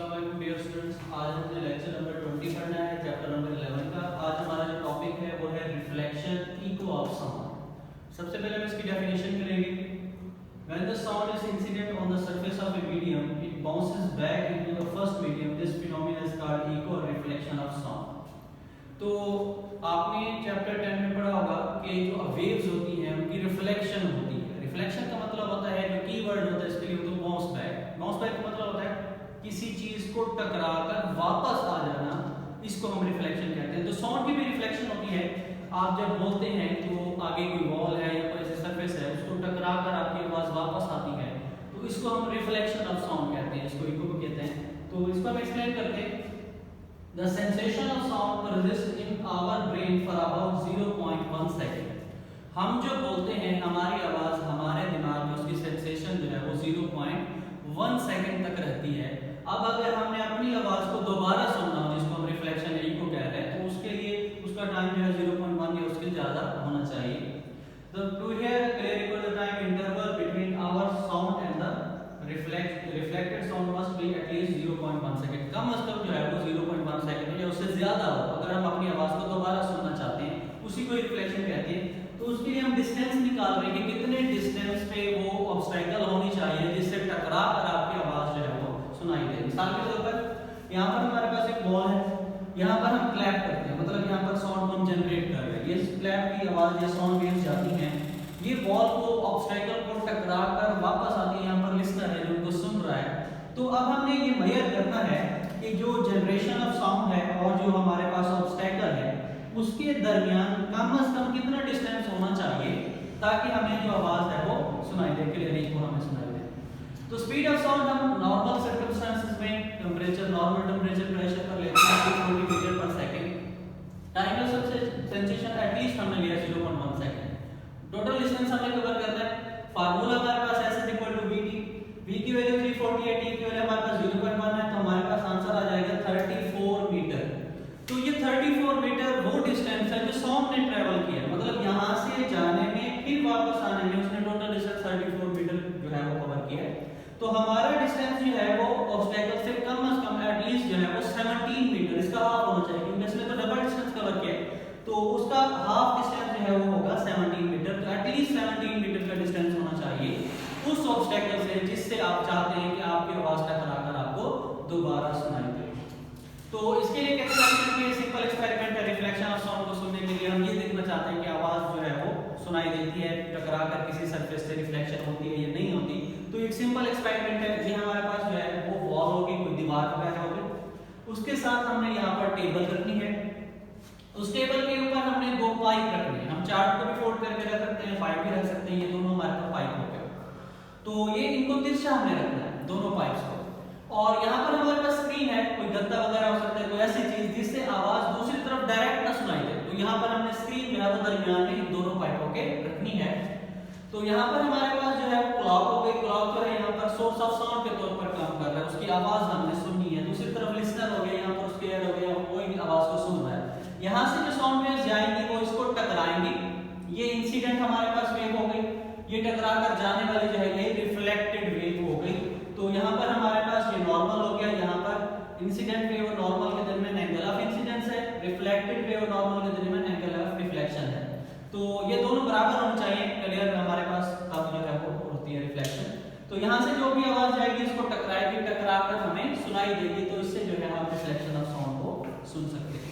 अस्सलाम वालेकुम dear students. आज हमने लेक्चर नंबर 20 पढ़ना है, चैप्टर नंबर 11 का। आज हमारा जो टॉपिक है वो है रिफ्लेक्शन इको ऑफ साउंड। सबसे पहले हम इसकी डेफिनेशन करेंगे। When the sound is incident on the surface of a medium, it bounces back into the first medium. This phenomenon is called echo or reflection of sound. तो आपने chapter 10 में पढ़ा होगा कि जो वेव्स होती हैं उनकी रिफ्लेक्शन होती है। रिफ्लेक्शन का मतलब होता है, जो कीवर्ड होता है इसके लिए, तो बाउंस बैक। बाउंस बैक का मतलब होता है किसी चीज को टकराकर वापस आ जाना, इसको हम रिफ्लेक्शन कहते हैं। तो साउंड की भी रिफ्लेक्शन होती है। आप जब बोलते हैं तो आगे कोई वॉल है या कोई ऐसी सरफेस है, उसको टकराकर आपकी आवाज वापस आती है, तो इसको हम रिफ्लेक्शन ऑफ साउंड कहते हैं, इसको इको कहते हैं। तो इसको हम एक्सप्लेन करते हैं। The sensation of sound persists in our brain for about 0.1 second. हम जो बोलते हैं, हमारी आवाज हमारे दिमाग में उसकी सेंसेशन जो है वो 0.1 सेकंड तक रहती है। अब अगर हमने अपनी आवाज को दोबारा सुनना हो, जिसको हम रिफ्लेक्शन इको कह रहे हैं, तो उसके लिए उसका टाइम जो है 0.1 या उसके ज्यादा होना चाहिए। To hear clear echo, the time interval between our sound and the reflected sound must be at least 0.1 second. कम से कम जो है वो 0.1 सेकंड या उससे ज्यादा हो। अगर हम अपनी आवाज को दोबारा सुनना चाहते हैं, उसी को रिफ्लेक्शन कहते हैं। तो उसके लिए हम डिस्टेंस निकाल रहे हैं कि कितने डिस्टेंस पे वो ऑब्स्टेकल होनी चाहिए जिससे टकरा कर आपकी आवाज जो है वो सुनाई दे। मिसाल के तौर पर यहाँ पर हमारे पास एक बॉल है, यहाँ पर हम क्लैप करते हैं, मतलब यहाँ पर साउंड को हम जनरेट कर रहे हैं। ये क्लैप की आवाज, ये साउंड वेव्स जाती हैं, ये बॉल को ऑब्स्टेकल को टकरा कर वापस आती है। यहाँ पर लिसनर है जो उनको सुन रहा है। तो अब हमने ये मेजर करना है कि जो जनरेशन ऑफ साउंड है और जो हमारे पास ऑब्स्टेकल है, उसके दरमियान कम से कम कितना डिस्टेंस होना चाहिए ताकि हमें जो आवाज है वो सुनाई दे, क्लियर इको हमें सुनाई दे। तो स्पीड ऑफ साउंड हम नॉर्मल सर्कमस्टेंसेस में टेंपरेचर, नॉर्मल टेंपरेचर प्रेशर पर लेते हैं 40 मीटर पर second. Time of sensation at least हमने लिया 0.1 सेकंड। टोटल डिस्टेंस हमें कवर करना है। फार्मूला हमारे पास s = vt। v की वैल्यू 340 है, t की वैल्यू हमारे पास 0.1 है, तो हमारे पास आंसर आ जाएगा 34 मीटर। तो ये 34 मीटर वो डिस्टेंस है जो साउंड ने ट्रैवल किया, मतलब यहां से जाने में फिर वापस आने में उसने टोटल डिस्टेंस 34 मीटर जो है वो कवर किया है। तो हमारा डिस्टेंस जो है वो ऑब्स्टेकल से कम एटलीस्ट जो है वो 17 मीटर, इसका हाफ होना चाहिए क्योंकि इसने तो डबल डिस्टेंस कवर किया है। तो उसका हाफ डिस्टेंस जो है वो होगा 17 मीटर। तो एटलीस्ट 17 मीटर का डिस्टेंस होना चाहिए उस ऑब्स्टेकल से जिससे आप चाहते हैं कि आपकी आवाज टकराकर आपको दोबारा सुनाई दे। तो इसके लिए एक सिंपल एक्सपेरिमेंट है। रिफ्लेक्शन ऑफ साउंड को सुनने के लिए हम ये देखना चाहते हैं कि आवाज जो है वो सुनाई देती है, टकराकर किसी सरफेस से रिफ्लेक्शन होती है या नहीं होती। तो एक सिंपल एक्सपेरिमेंट है। ये हमारे पास जो है वो वॉल होगी, कोई दीवार वगैरह होगी, उसके साथ हमने यहाँ पर टेबल रखनी है। उस टेबल के ऊपर हमने दो पाइप रखने हैं। हम चार्ट को भी फोल्ड करके रख सकते हैं, पाइप भी रख सकते हैं। ये दोनों हमारे पास पाइप हो गए। तो ये इनको तिरछा हमने रखना है, दोनों पाइप्स को। और यहाँ पर हमारे पास स्क्रीन है, कोई गद्दा वगैरह हो सकता है, कोई ऐसी चीज जिससे आवाज दूसरी तरफ डायरेक्ट ना सुनाई दे। तो यहाँ पर हमने स्क्रीन जो है वो दरमियान में इन दोनों पाइपों के रखनी है। तो यहाँ पर हमारे पास जो है वो क्लॉक हो गई। क्लॉक जो है यहाँ पर सोर्स ऑफ साउंड के तौर पर काम कर रहा है, उसकी आवाज हमने सुननी है। दूसरी तरफ लिसनर हो गया, यहाँ पर उसके एयर हो गया, वो आवाज को सुन रहा है। यहाँ से जो साउंड वेव्स जाएंगी वो इसको टकराएंगी। ये इंसिडेंट हमारे पास वेव हो गई। ये टकराकर जाने वाली जो है ये रिफ्लेक्टेड वेव हो गई। तो यहाँ पर हमारे पास ये नॉर्मल हो गया। यहाँ पर इंसिडेंट वेव और नॉर्मल के दरमियान एंगल ऑफ इंसिडेंस है, रिफ्लेक्टेड वेव और नॉर्मल के दरमियान एंगल ऑफ रिफ्लेक्शन है। तो ये दोनों बराबर होने चाहिए, क्लियर हमारे पास तब जो है वो होती है रिफ्लेक्शन। तो यहाँ से जो भी आवाज जाएगी इसको टकराएगी, टकराकर हमें सुनाई देगी। तो इससे जो है हम रिफ्लेक्शन ऑफ साउंड को सुन सकते हैं।